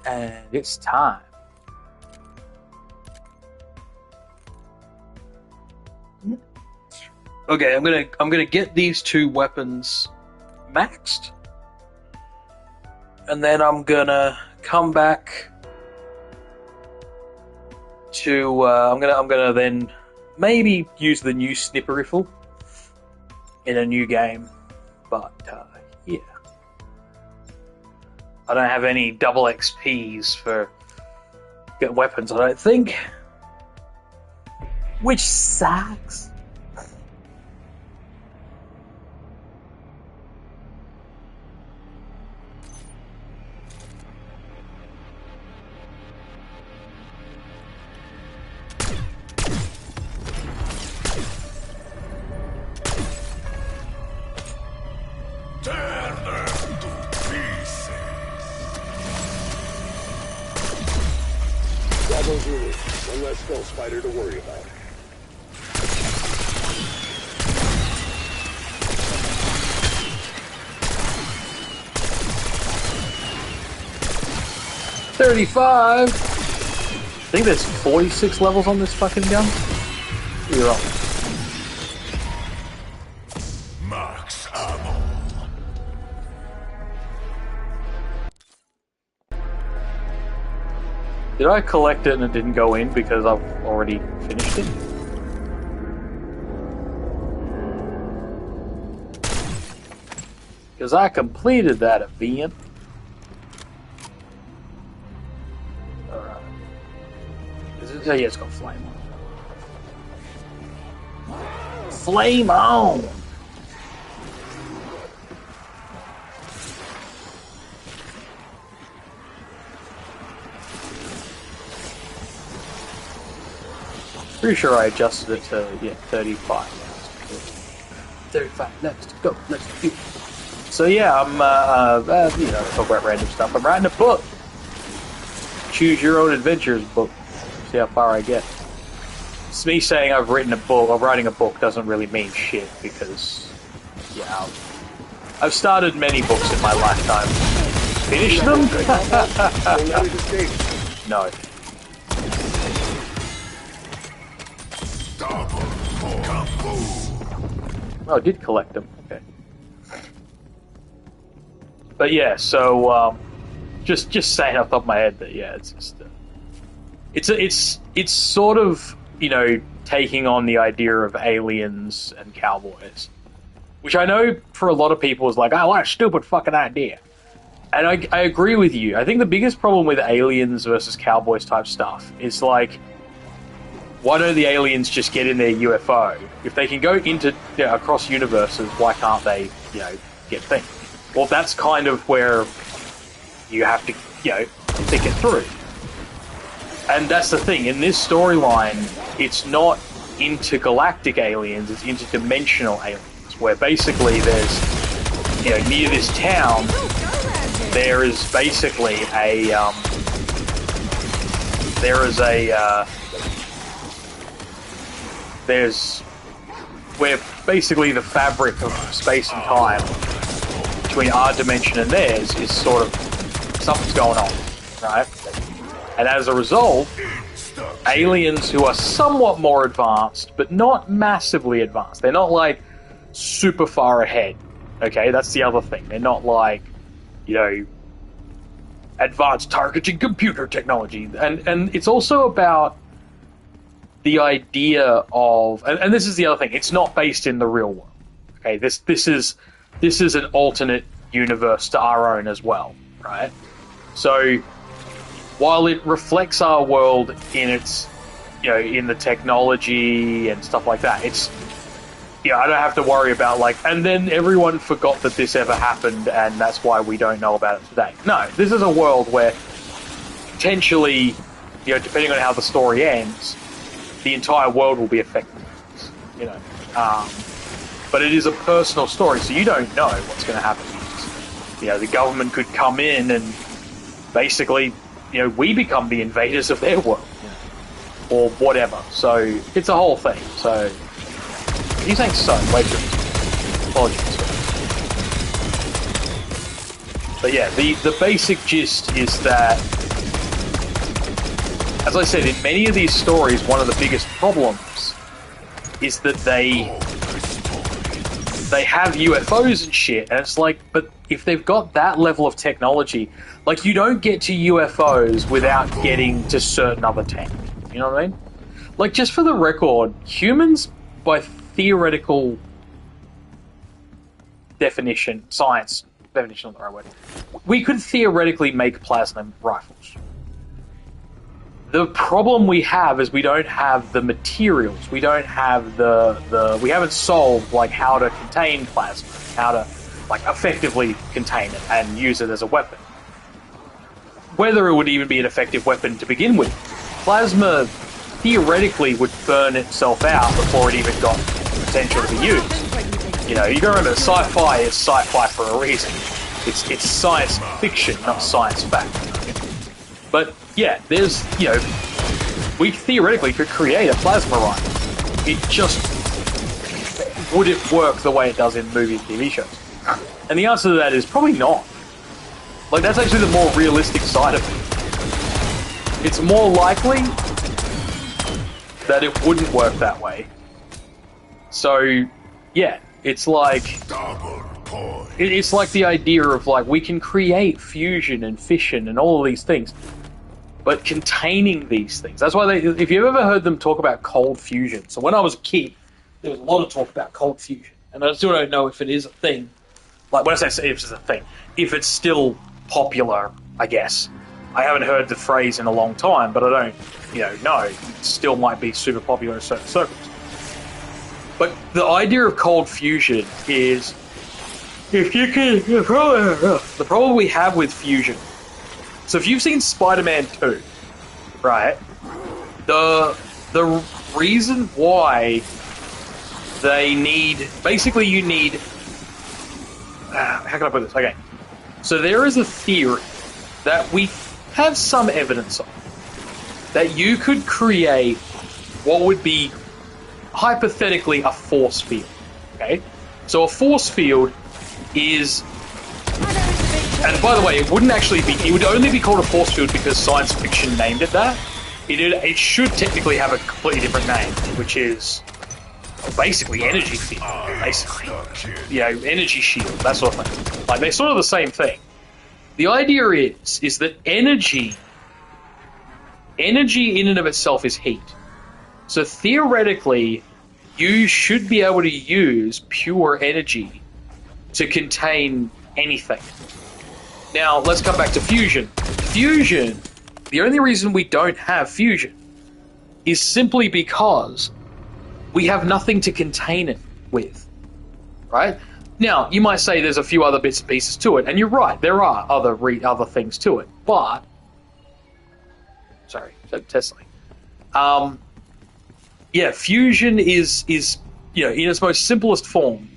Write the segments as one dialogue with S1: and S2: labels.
S1: And it's time. Okay, I'm gonna get these two weapons maxed, and then I'm gonna come back to. I'm gonna then maybe use the new snipper rifle in a new game, but yeah, I don't have any double XPs for getting weapons. I don't think, which sucks.
S2: Bravo Zulu, one less skull spider to worry about.
S1: $35. I think there's 46 levels on this fucking gun. You're wrong.
S3: Max ammo.
S1: Did I collect it and it didn't go in because I've already finished it? Because I completed that event. Alright. Oh yeah, it's got flame on. Flame on! Pretty sure I adjusted it to 35. 35. Let's go. Let's do it. So yeah, I'm talk about random stuff. I'm writing a book. Choose your own adventures book. See how far I get. It's me saying I've written a book. Or writing a book doesn't really mean shit because I've started many books in my lifetime. Finished them? No. Oh, I did collect them. Okay. But yeah, so just saying off the top of my head that it's just it's sort of taking on the idea of aliens and cowboys, which I know for a lot of people is like, oh, what a stupid fucking idea. And I agree with you. I think the biggest problem with aliens versus cowboys type stuff is like, why don't the aliens just get in their UFO? If they can go into across universes, why can't they, get things? Well, that's kind of where you have to, think it through. And that's the thing. In this storyline, it's not intergalactic aliens; it's interdimensional aliens, where basically there's, near this town, there is basically there's where basically the fabric of space and time between our dimension and theirs is sort of something's going on, right? And as a result, aliens who are somewhat more advanced, but not massively advanced, they're not like super far ahead, okay? That's the other thing. They're not like, advanced targeting computer technology. And it's also about the idea of, and this is the other thing, it's not based in the real world. Okay, this is an alternate universe to our own as well, right? So while it reflects our world in its, in the technology and stuff like that, it's, I don't have to worry about and then everyone forgot that this ever happened and that's why we don't know about it today. No, this is a world where potentially, depending on how the story ends, the entire world will be affected, but it is a personal story, so you don't know what's going to happen. The government could come in and basically, we become the invaders of their world, or whatever. So it's a whole thing. So he's saying so. Wait a minute. Apologies. But yeah, the basic gist is that as I said, in many of these stories, one of the biggest problems is that they have UFOs and shit, and it's like, but if they've got that level of technology, like, you don't get to UFOs without getting to certain other tech. You know what I mean? Like, just for the record, humans, by theoretical definition, science definition, not the right word, we could theoretically make plasma rifles. The problem we have is we don't have the materials. We don't have we haven't solved, like, how to contain plasma, how to, like, effectively contain it and use it as a weapon. Whether it would even be an effective weapon to begin with. Plasma theoretically would burn itself out before it even got potential to be used. You know, you gotta remember, sci-fi is sci-fi for a reason. It's science fiction, not science fact. But yeah, there's, you know, we theoretically could create a plasma rifle. It just wouldn't work the way it does in movie and TV shows. And the answer to that is probably not. Like, that's actually the more realistic side of it. It's more likely that it wouldn't work that way. So, yeah, it's like...
S3: Double point.
S1: It's like the idea of, like, we can create fusion and fission and all of these things, but containing these things. That's why if you've ever heard them talk about cold fusion. So when I was a kid, there was a lot of talk about cold fusion. And I still don't know if it is a thing. Like, when I say if it's a thing, if it's still popular, I guess. I haven't heard the phrase in a long time, but I don't, know. It still might be super popular in certain circles. But the idea of cold fusion is, if you can, the problem we have with fusion. So if you've seen Spider-Man 2, right, the reason why they need, basically you need, how can I put this? Okay. So there is a theory that we have some evidence of, that you could create what would be hypothetically a force field. Okay? So a force field is, and by the way, it wouldn't actually be, it would only be called a force field because science fiction named it that. It should technically have a completely different name, which is basically energy field, basically. Energy shield, that sort of thing. Like, they're sort of the same thing. The idea is that energy in and of itself is heat. So theoretically, you should be able to use pure energy to contain anything. Now, let's come back to fusion. Fusion, the only reason we don't have fusion is simply because we have nothing to contain it with, right? Now, you might say there's a few other bits and pieces to it, and you're right, there are other things to it, but... Sorry, Tesla. Yeah, fusion is in its most simplest form.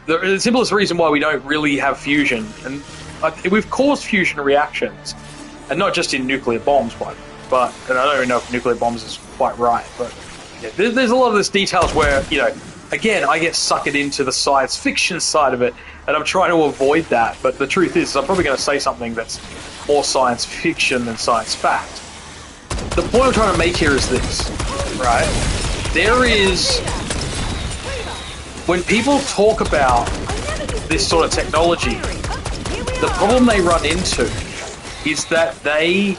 S1: The simplest reason why we don't really have fusion, and we've caused fusion reactions, and not just in nuclear bombs, but and I don't even know if nuclear bombs is quite right, but yeah, there's a lot of this details where, again, I get suckered into the science fiction side of it, and I'm trying to avoid that, but the truth is, I'm probably going to say something that's more science fiction than science fact. The point I'm trying to make here is this, right? There is... When people talk about this sort of technology, the problem they run into is that they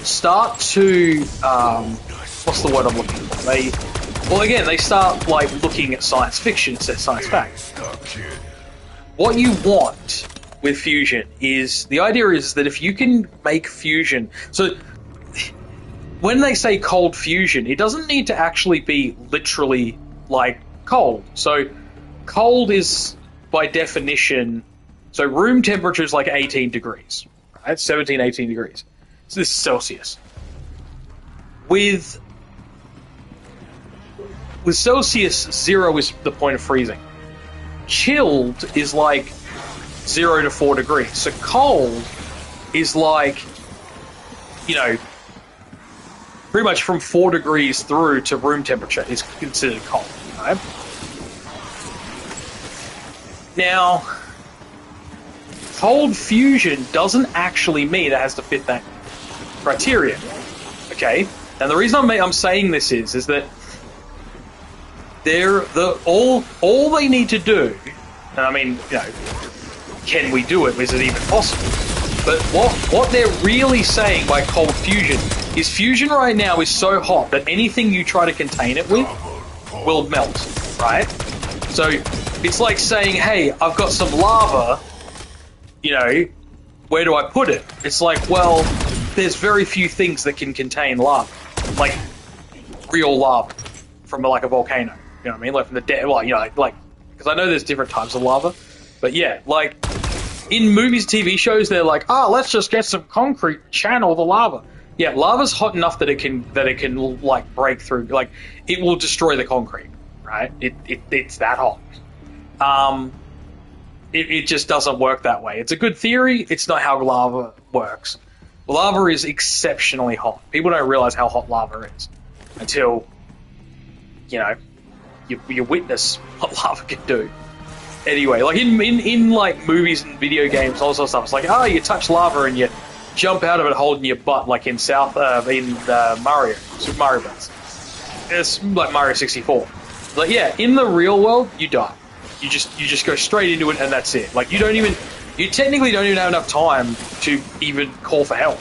S1: start to... what's the word I'm looking for? They start, like, looking at science fiction instead of science fact. What you want with fusion is... The idea is that if you can make fusion... So... When they say cold fusion, it doesn't need to actually be literally, like, cold. So, cold is, by definition... So, room temperature is like 18 degrees. Right? 17, 18 degrees. So, this is Celsius. With Celsius, 0 is the point of freezing. Chilled is like 0 to 4 degrees. So, cold is like, pretty much from 4 degrees through to room temperature is considered cold, right? Now, cold fusion doesn't actually mean it has to fit that criteria. Okay, and the reason I'm saying this is that all they need to do, and I mean, you know, can we do it? Is it even possible? But what they're really saying by cold fusion is fusion right now is so hot that anything you try to contain it with will melt, right? So it's like saying, hey, I've got some lava, you know, where do I put it? It's like, well, there's very few things that can contain lava, like real lava from like a volcano. You know what I mean? Like from the dead, well, you know, like because I know there's different types of lava, but yeah, like in movies, TV shows, they're like, let's just get some concrete, channel the lava. Yeah, lava's hot enough that it can like break through, like it will destroy the concrete, right? It's that hot. It just doesn't work that way. It's a good theory. It's not how lava works. Lava is exceptionally hot. People don't realize how hot lava is until, you know, you witness what lava can do. Anyway, like in like movies and video games, all sorts of stuff. It's like, you touch lava and you jump out of it holding your butt, like in Mario, Super Mario Bros. It's like Mario 64. Like, yeah, in the real world, you die. You just go straight into it and that's it. Like you technically don't even have enough time to even call for help,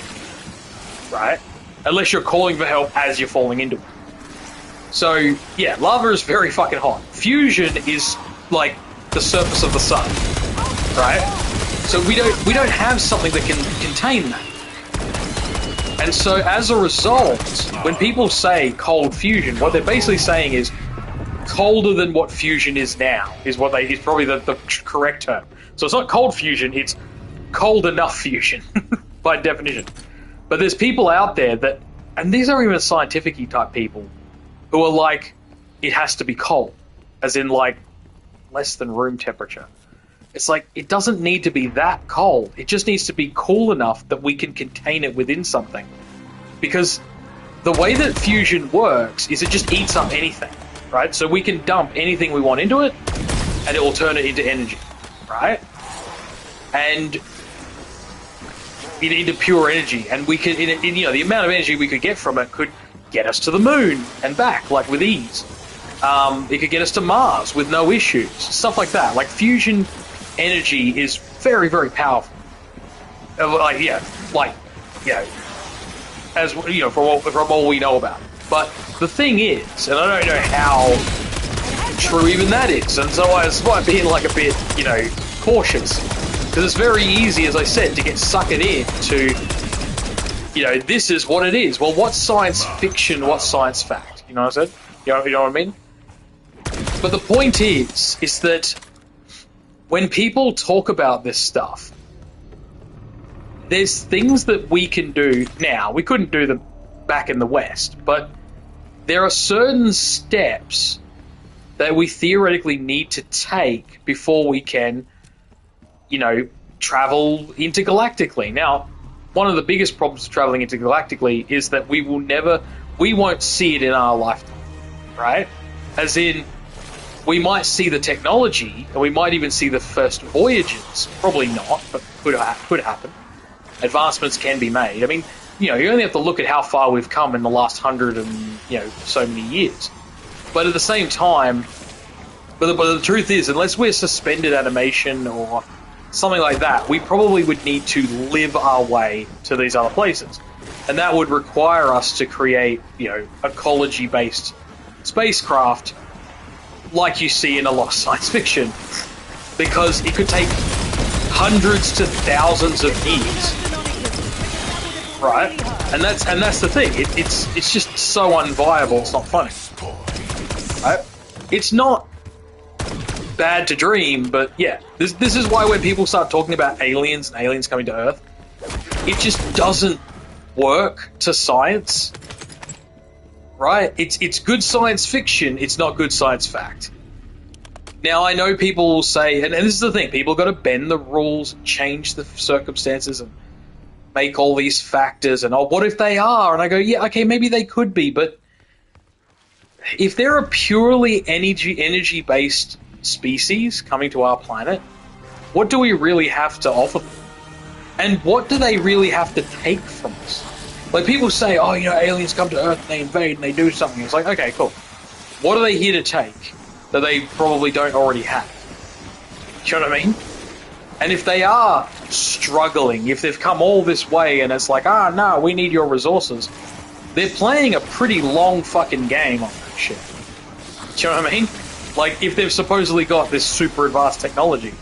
S1: right? Unless you're calling for help as you're falling into it. So yeah, lava is very fucking hot. Fusion is like the surface of the sun, right? So we don't have something that can contain that. And so as a result, when people say cold fusion, what they're basically saying is colder than what fusion is now is probably the correct term. So it's not cold fusion, it's cold enough fusion by definition. But there's people out there that, and these are even scientific-y type people, who are like, it has to be cold, as in like less than room temperature. It's like, it doesn't need to be that cold. It just needs to be cool enough that we can contain it within something. Because the way that fusion works is it just eats up anything, right? So we can dump anything we want into it, and it will turn it into energy, right? And into pure energy. And we can, you know, the amount of energy we could get from it could get us to the moon and back, like with ease. It could get us to Mars with no issues, stuff like that. Like fusion energy is very, very powerful. Like, yeah, as you know, from all we know about it. But the thing is, and I don't know how true even that is, and so I was being like a bit, you know, cautious, because it's very easy, as I said, to get suckered into, you know, this is what it is. Well, what's science fiction? What's science fact? You know what I said? You know what I mean? But the point is that when people talk about this stuff, there's things that we can do now. We couldn't do them back in the West, but there are certain steps that we theoretically need to take before we can, you know, travel intergalactically. Now, one of the biggest problems of traveling intergalactically is that we won't see it in our lifetime, right? As in, we might see the technology, and we might even see the first voyages. Probably not, but could happen. Advancements can be made. I mean, you know, you only have to look at how far we've come in the last 100 and, you know, so many years. But at the same time, but the truth is, unless we're suspended animation or something like that, we probably would need to live our way to these other places. And that would require us to create, you know, ecology-based spacecraft like you see in a lot of science fiction. Because it could take hundreds to thousands of years. Right? And that's the thing. It's just so unviable, it's not funny. Right? It's not bad to dream, but yeah, this is why when people start talking about aliens and aliens coming to Earth, it just doesn't work to science. Right? It's good science fiction, it's not good science fact. Now, I know people will say, and this is the thing, people got to bend the rules, change the circumstances, and make all these factors, and what if they are? And I go, yeah, okay, maybe they could be, but if they're a purely energy-based species coming to our planet, what do we really have to offer them? And what do they really have to take from us? Like, people say, oh, you know, aliens come to Earth and they invade and they do something. It's like, okay, cool. What are they here to take that they probably don't already have? Do you know what I mean? And if they are struggling, if they've come all this way and it's like, no, we need your resources, they're playing a pretty long fucking game on that shit. Do you know what I mean? Like, if they've supposedly got this super advanced technology.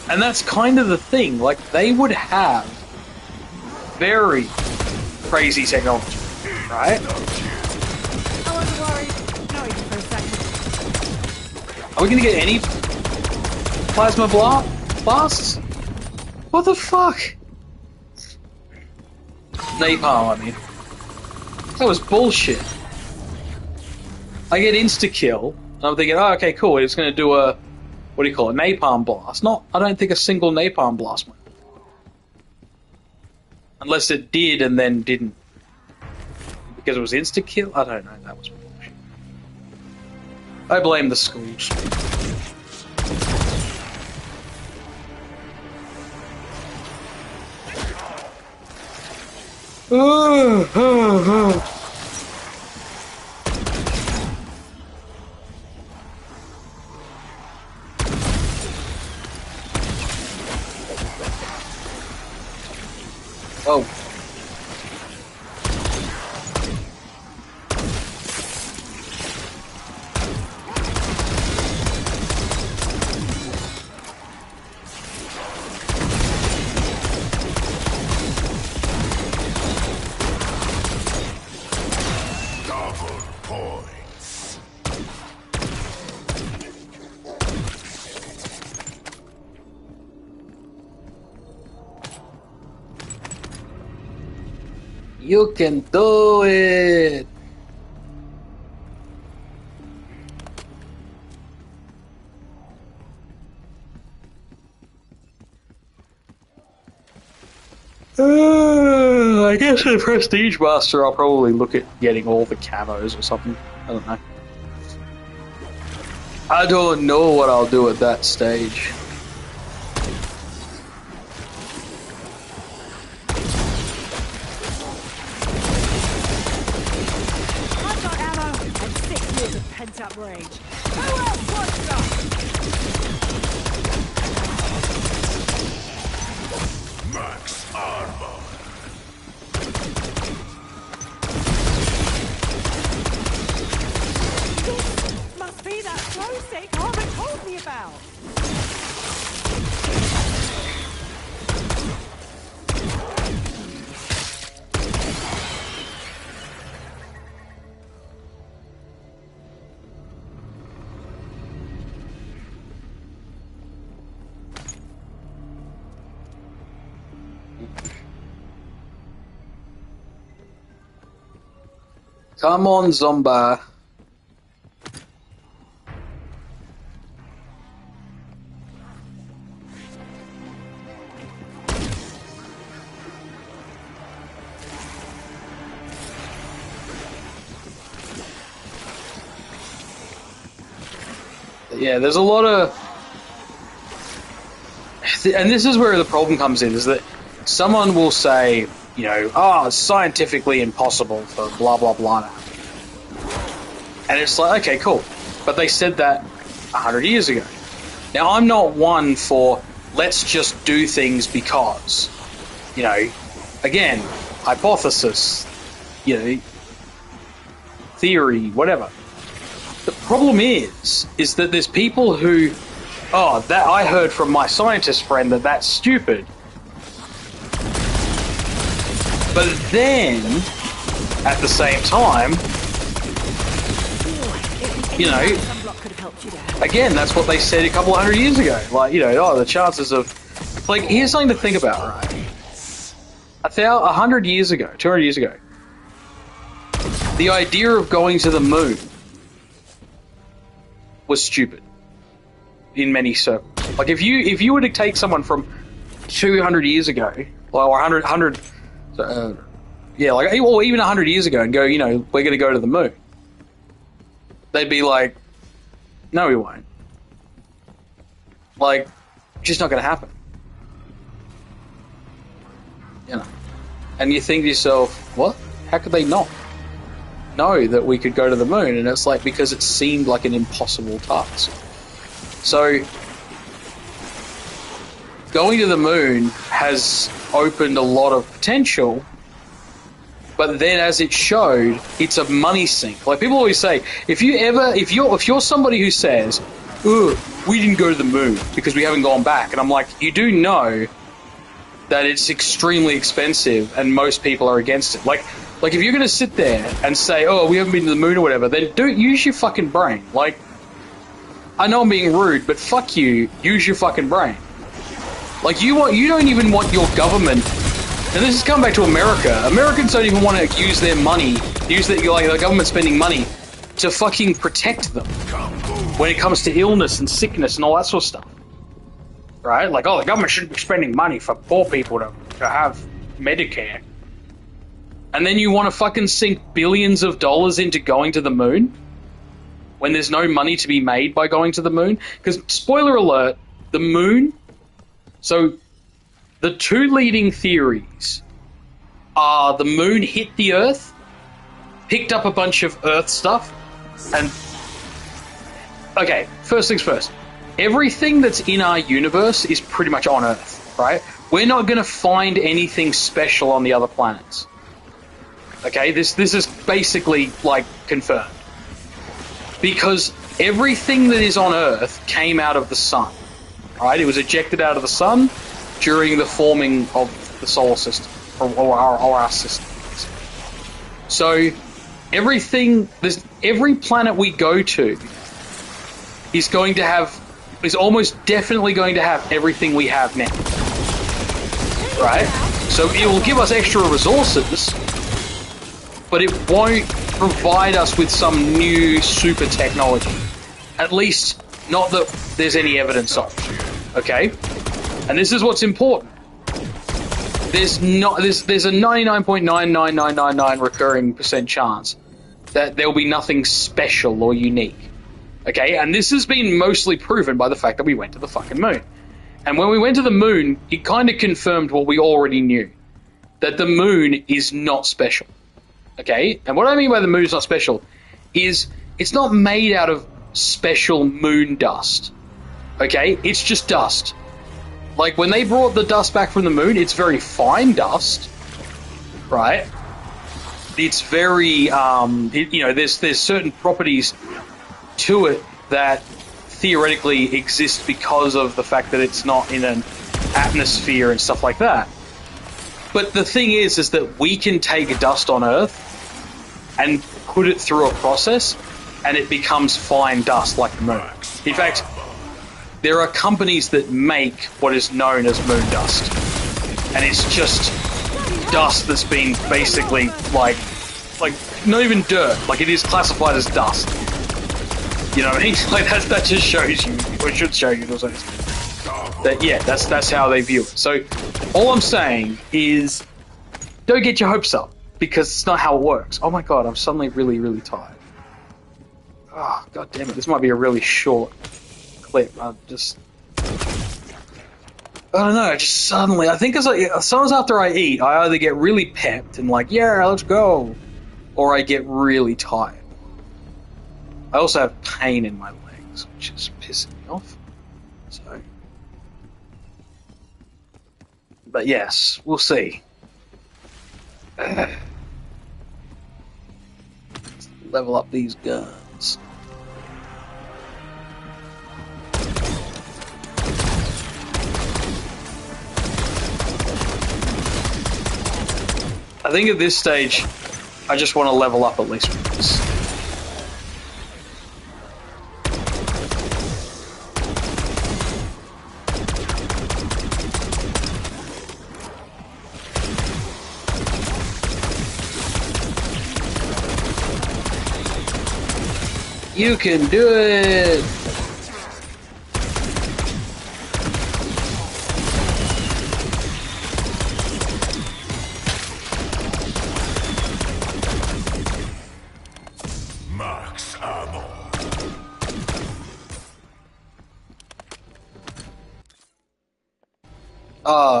S1: And that's kind of the thing. Like, they would have very crazy technology, right?
S4: I wasn't worried. Not even for a second.
S1: Are we gonna get any plasma blasts? What the fuck? Napalm, I mean. That was bullshit. I get insta-kill, and I'm thinking, oh, okay, cool, it's gonna do a, what do you call it, napalm blast. I don't think a single napalm blast went. Unless it did and then didn't. Because it was insta-kill? I don't know, that was bullshit. I blame the schools. Oh.
S3: Double points.
S1: You can do it! I guess in Prestige Master I'll probably look at getting all the camos or something. I don't know. I don't know what I'll do at that stage.
S4: I've got ammo and 6 years of pent-up rage. Who else wants some?
S3: Max armor.
S4: This must be that glow stick Harvard told me about.
S1: Come on, Zomba. Yeah, there's a lot of... And this is where the problem comes in, is that someone will say, you know, oh, it's scientifically impossible for blah, blah, blah. And it's like, okay, cool. But they said that 100 years ago. Now, I'm not one for, let's just do things because. You know, again, hypothesis, you know, theory, whatever. The problem is that there's people who, oh, that I heard from my scientist friend that that's stupid. But then, at the same time, you know,
S4: Sunblock could have helped you there.
S1: again, that's what they said a couple hundred years ago. Like, you know, oh, the chances of... Like, here's something to think about, right? 100 years ago, 200 years ago, the idea of going to the moon was stupid in many circles. Like, if you were to take someone from 200 years ago, or 100 yeah, like, or even 100 years ago and go, you know, we're going to go to the moon, they'd be like, no, we won't. Like, just not going to happen. You know. And you think to yourself, what? How could they not know that we could go to the moon? And it's like, because it seemed like an impossible task. So, going to the moon has opened a lot of potential, but then as it showed, it's a money sink. Like people always say, if you're somebody who says, "Ugh, we didn't go to the moon because we haven't gone back," and I'm like, you do know that it's extremely expensive and most people are against it. Like if you're going to sit there and say, "Oh, we haven't been to the moon" or whatever, then don't use your fucking brain. Like, I know I'm being rude, but fuck you, use your fucking brain. Like, you don't even want your government, and this is coming back to America. Americans don't even want to use their money, the government spending money to fucking protect them when it comes to illness and sickness and all that sort of stuff. Right? Like, oh, the government shouldn't be spending money for poor people to have Medicare. And then you want to fucking sink billions of dollars into going to the moon when there's no money to be made by going to the moon? Because, spoiler alert, the moon... So, the two leading theories are the moon hit the Earth, picked up a bunch of Earth stuff, and... Okay, first things first. Everything that's in our universe is pretty much on Earth, right? We're not going to find anything special on the other planets. Okay, this is basically, like, confirmed. Because everything that is on Earth came out of the sun. Right? It was ejected out of the sun during the forming of the solar system, or our system. So, every planet we go to is almost definitely going to have everything we have now. Right? So it will give us extra resources, but it won't provide us with some new super technology. At least, not that there's any evidence of. Okay? And this is what's important. There's a 99.99999 recurring percent chance that there'll be nothing special or unique. Okay? And this has been mostly proven by the fact that we went to the fucking moon. And when we went to the moon, it kind of confirmed what we already knew. That the moon is not special. Okay? And what I mean by the moon is not special is it's not made out of special moon dust. Okay? It's just dust. Like, when they brought the dust back from the moon, it's very fine dust. Right? It's very, there's certain properties to it that theoretically exist because of the fact that it's not in an atmosphere and stuff like that. But the thing is that we can take dust on Earth and put it through a process, and it becomes fine dust like the moon. In fact, there are companies that make what is known as moon dust. And it's just dust that's been basically, like not even dirt. Like, it is classified as dust. You know what I mean? Like, that just shows you, or it should show you, that, yeah, that's how they view it. So, all I'm saying is, don't get your hopes up, because it's not how it works. Oh my god, I'm suddenly really, really tired. Oh, god damn it, this might be a really short clip. I don't know, just suddenly, I think sometimes after I eat, I either get really pepped and like, yeah, let's go, or I get really tired. I also have pain in my legs, which is pissing me off. So, but yes, we'll see. Let's level up these guns. I think at this stage, I just want to level up at least with this. You can do it!
S3: Max ammo.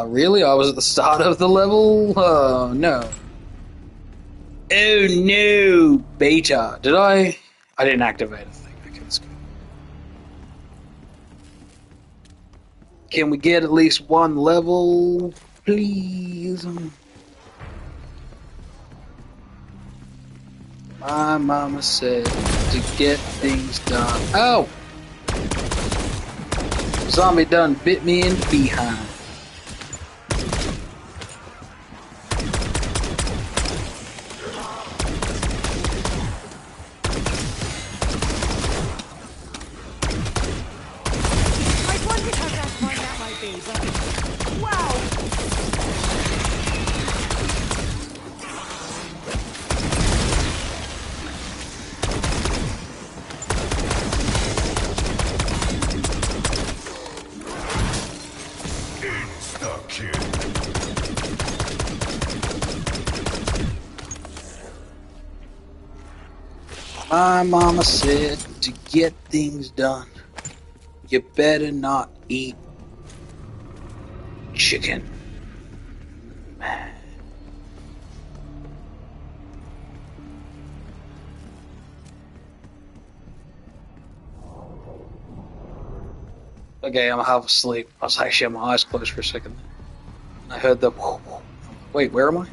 S1: Really? I was at the start of the level? Oh, no. Oh, no! Beta. Did I? I didn't activate a thing. Okay, let's go. Can we get at least one level, please? My mama said to get things done. Oh! Zombie done bit me in the behind.
S4: I wondered how satisfying that might be, but wow!
S3: Insta-kill.
S1: My mama said to get things done, you better not eat chicken. Okay, I'm half asleep. I was actually had my eyes closed for a second. I heard the whoa, whoa. Wait, where am I?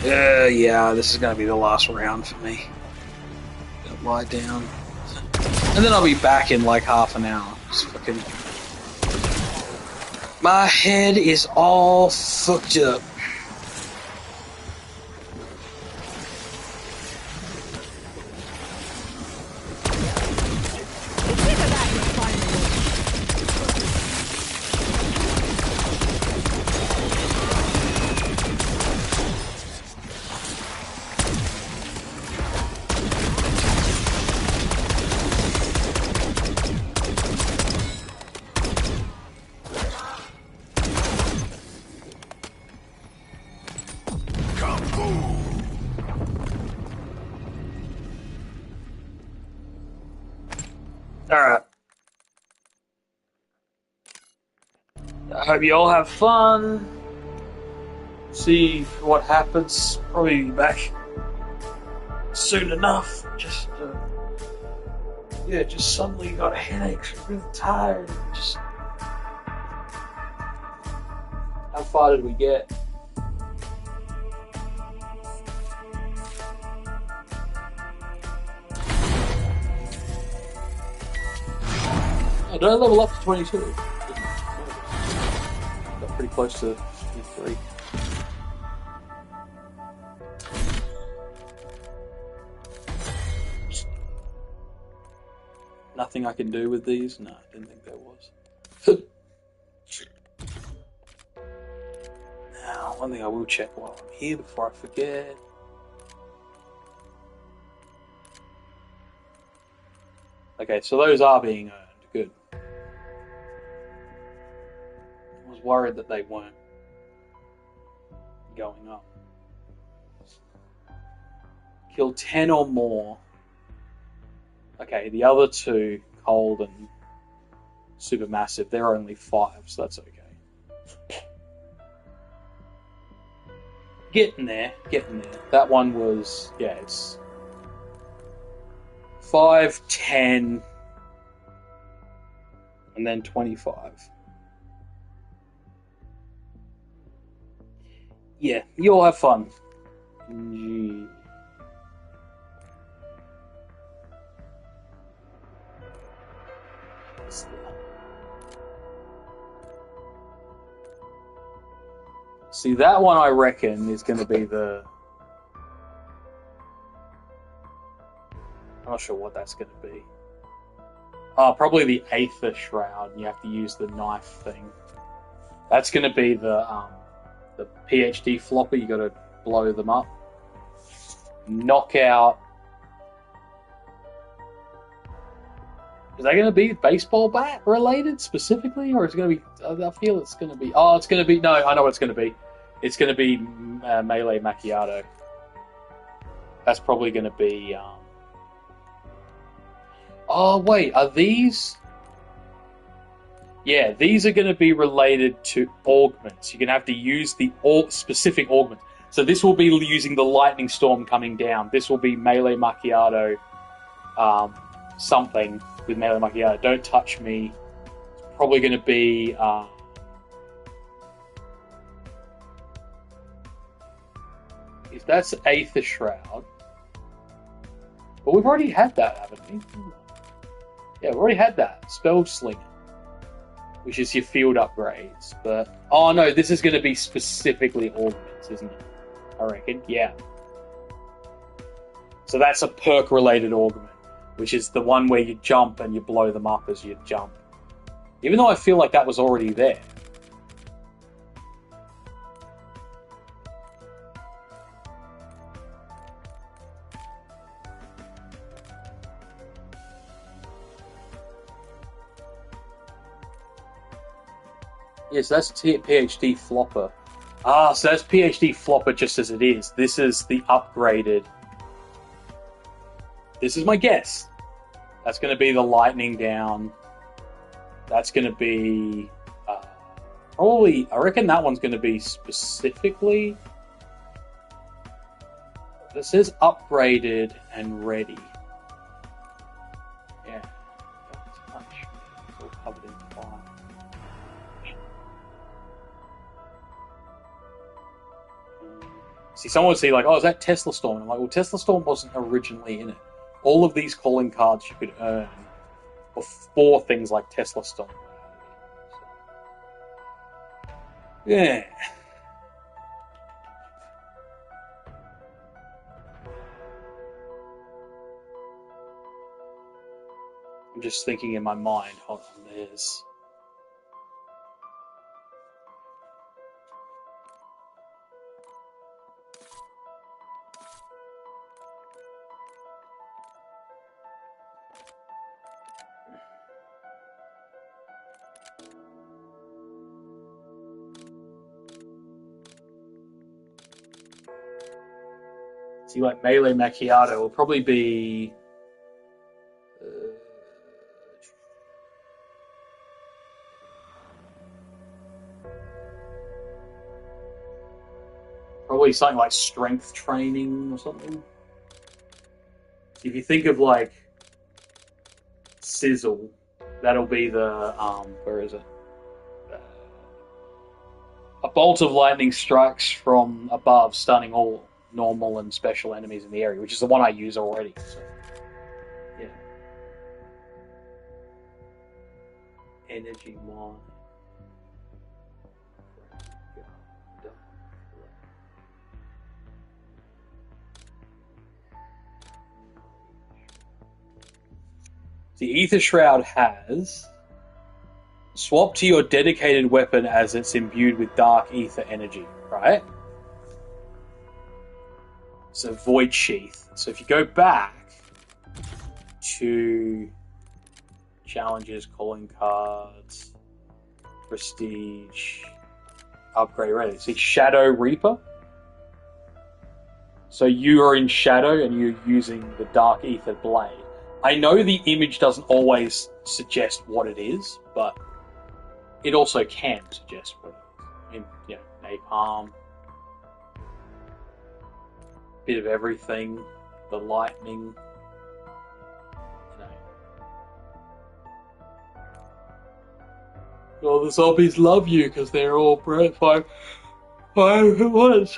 S1: Yeah, this is gonna be the last round for me. Gonna lie down. And then I'll be back in like half an hour. Just fucking... My head is all fucked up.
S4: Consider that your final wish.
S3: Kaboom!
S1: Alright. I hope you all have fun. See what happens. Probably be back soon enough. Just suddenly got headaches. Really tired. Just how far did we get? Oh, did I level up to 22? Got pretty close to 53. Nothing I can do with these? No, I didn't think there was. Now, one thing I will check while I'm here before I forget. Okay, so those are being earned. Good. I was worried that they weren't going up. Kill 10 or more. Okay, the other two, Cold and Supermassive, they're only 5, so that's okay. Getting there. That one was, yeah, it's 5, 10, and then 25. Yeah, you all have fun. Gee. See, that one I reckon is going to be the... I'm not sure what that's going to be. Probably the Aether Shroud. You have to use the knife thing. That's going to be the PhD flopper. You got to blow them up. Knockout. Is that going to be baseball bat related specifically, or is it going to be? I feel it's going to be. Oh, it's going to be. No, I know what it's going to be. It's going to be melee macchiato. That's probably going to be. Oh wait, are these? Yeah, these are going to be related to augments. You're going to have to use the specific augments. So this will be using the lightning storm coming down. This will be melee macchiato, something with melee macchiato. Don't touch me. It's probably going to be. If that's Aether Shroud, but we've already had that, haven't we? Yeah, we've already had that Spell Slinger, which is your field upgrades. But oh no, this is going to be specifically augments, isn't it? I reckon, yeah. So that's a perk-related augment, which is the one where you jump and you blow them up as you jump. Even though I feel like that was already there. Yes, that's PhD Flopper. Ah, so that's PhD Flopper just as it is. This is the upgraded. This is my guess. That's going to be the lightning down. That's going to be probably. I reckon that one's going to be specifically. This says upgraded and ready. Yeah. It's all covered in fire. See, someone would say, like, oh, is that Tesla Storm? And I'm like, well, Tesla Storm wasn't originally in it. All of these calling cards you could earn before things like Tesla Storm. So, yeah. I'm just thinking in my mind, hold on, there's... See, like Melee Macchiato will probably be... probably something like strength training or something. If you think of like Sizzle, that'll be the where is it? A bolt of lightning strikes from above, stunning all normal and special enemies in the area, which is the one I use already. So, yeah. Energy mine. The Aether Shroud has swap to your dedicated weapon as it's imbued with dark ether energy, right? So Void Sheath. So if you go back to challenges, calling cards, prestige, upgrade ready. See Shadow Reaper. So you are in Shadow and you're using the Dark Ether Blade. I know the image doesn't always suggest what it is, but it also can suggest what it is. You know, napalm, bit of everything, the lightning, you know. All the zombies love you because they're all five at once.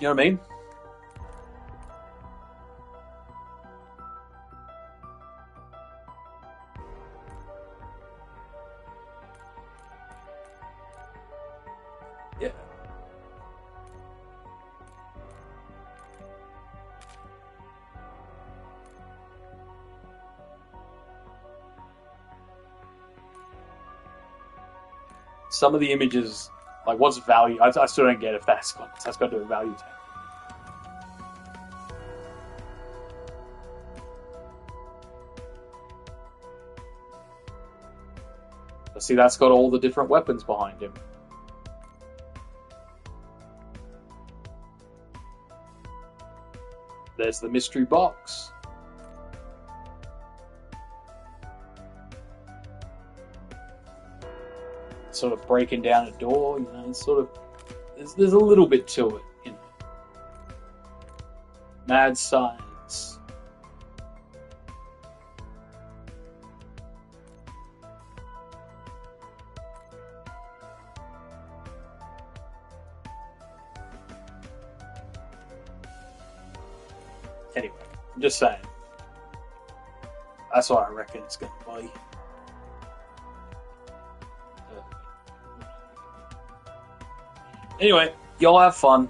S1: You know what I mean? Yeah. Some of the images, like what's value? I still don't get if that's got to do a value tag. But see, that's got all the different weapons behind him. There's the mystery box. sort of breaking down a door. You know, it's sort of there's a little bit to it. You know, mad science. Anyway, I'm just saying. That's what I reckon it's going to be. Anyway, y'all have fun.